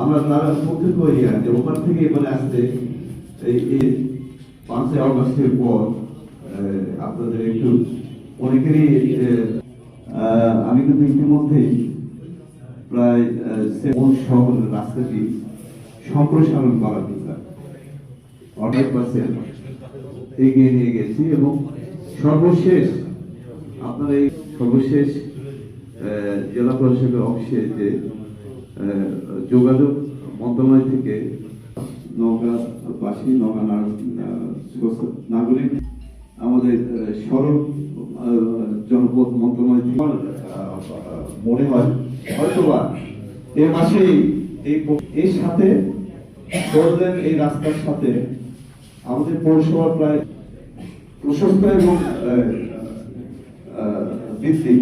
আমরা তার প্রত্যেক এরিয়া যে ওখান থেকে এবারে আসতে এই 5 আগস্টের পর আপনাদের একটু অনেকেরই আমি কিন্তু ইতিমধ্যেই প্রায় শহরের রাস্তাটি সম্প্রসারণ করার কথা 100% এগিয়ে নিয়ে গেছি এবং সর্বশেষ আপনার এই সর্বশেষ জেলা প্রশাসকের অফিসে যে যোগাযোগ মন্ত্রণালয় থেকে নওগাঁবাসী নওগাঁ নাগরিক আমাদের সড়ক জনপথ মন্ত্রণালয় থেকে মনে হয় হয়তোবা এ মাসেই এর সাথে করলেন এই রাস্তার সাথে আমাদের পৌরসভা প্রায় প্রশস্ত এবং বৃদ্ধি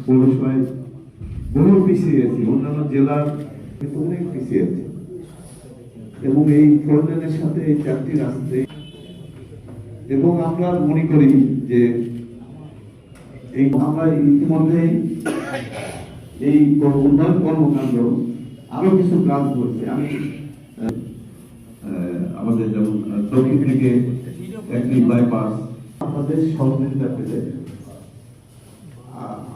পৌরসভায় বহু পিছিয়ে আছে, অন্যান্য জেলার অনেক পিছিয়ে আছে এবং এই ফোরলেনের সাথে এই 4টি রাস্তা এবং আমরা মনে করি যে এই আমরা ইতিমধ্যে এই উন্নয়ন কর্মকাণ্ড আরো কিছু কাজ করছে। আমি আমাদের যেমন দক্ষিণ থেকে একটি বাইপাস আমাদের সহযোগিতা পেলে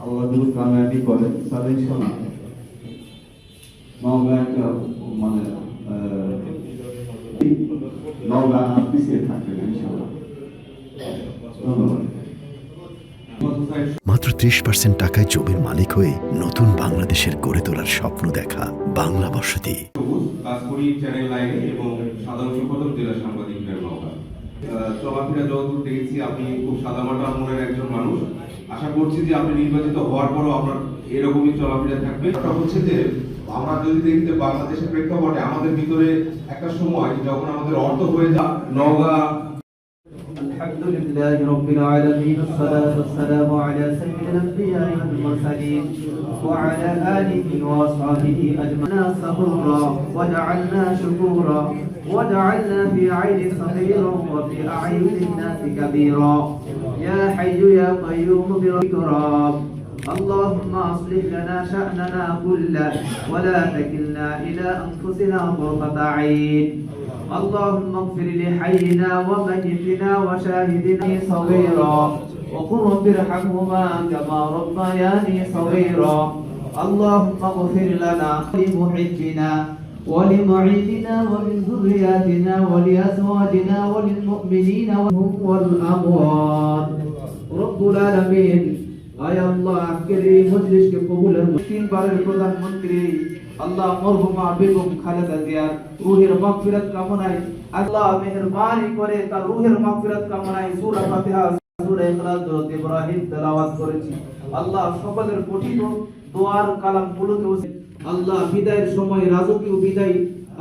আল্লাহ যদি কামিয়াবি করে তাহলে ইনশাআল্লাহ নওগাঁ একটা মানে নওগাঁ পিছিয়ে থাকবে ইনশাআল্লাহ। ধন্যবাদ। মাত্র 30% টাকায় জমির মালিক হয়ে নতুন বাংলাদেশের গড়ে তোলার স্বপ্ন দেখা বাংলা বসতি। চ্যানেল লাইনে এবং সাধারণ সম্পাদক জেলা সাংবাদিক নওগাঁ। চলাফেরা যতদূর দেখেছি আপনি খুব সাদামাটা মনের একজন মানুষ। আশা করছি যে আপনি নির্বাচিত হওয়ার পরও আপনার এরকমই চলাফেরা থাকবে। হচ্ছে যে আমরা যদি দেখতে বাংলাদেশের প্রেক্ষাপটে আমাদের ভিতরে একটা সময় যখন আমাদের অর্থ হয়ে যায় নওগাঁ। আলহামদুলিল্লাহি রাব্বিল আলামিন والصلاه والسلام على سيد الانبياء والمرسلين وعلى اله واصحابه اجمعين صبورا وجعلنا شكورا وجعلنا في عين صغيرا وفي اعين الناس كبيرا يا حي يا قيوم بربك رب اللهم اصلح لنا شأننا كله ولا تكلنا الى انفسنا طرفة عين اللهم اغفر لحينا وميتنا وشاهدنا صغيرا وقل رب ارحمهما كما ربياني صغيرا اللهم اغفر لنا ولمحبنا ولمعيدنا ومن ذرياتنا ولأزواجنا وللمؤمنين والأموات رب العالمين আয় আল্লাহ আজকের এই মজলিসকে কবুলের তিনবারের প্রধানমন্ত্রী আল্লাহ মরহুমা বেগম খালেদা জিয়ার রূহের মাগফিরাত কামনায় আল্লাহ মেহেরবানি করে তার রূহের মাগফিরাত কামনায় সূরা ফাতিহা সূরা ইখলাস দরুদ ইব্রাহিম তেলাওয়াত করেছি। আল্লাহ সকলের কঠিন দোয়ার কালামগুলোকে আল্লাহ বিদায়ের সময় রাজকীয় বিদায়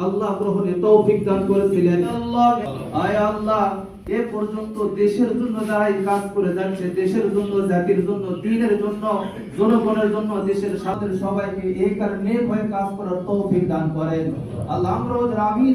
আল্লাহ গ্রহণে তৌফিক দান করেছিলেন। আল্লাহ আয় আল্লাহ এ পর্যন্ত দেশের জন্য যারাই কাজ করে যাচ্ছে, দেশের জন্য, জাতির জন্য, দ্বীনের জন্য, জনগণের জন্য, দেশের সাথে সবাইকে এই কারণে ভয় কাজ করার তৌফিক দান করেন। আল্লাহ আমরা আমিন।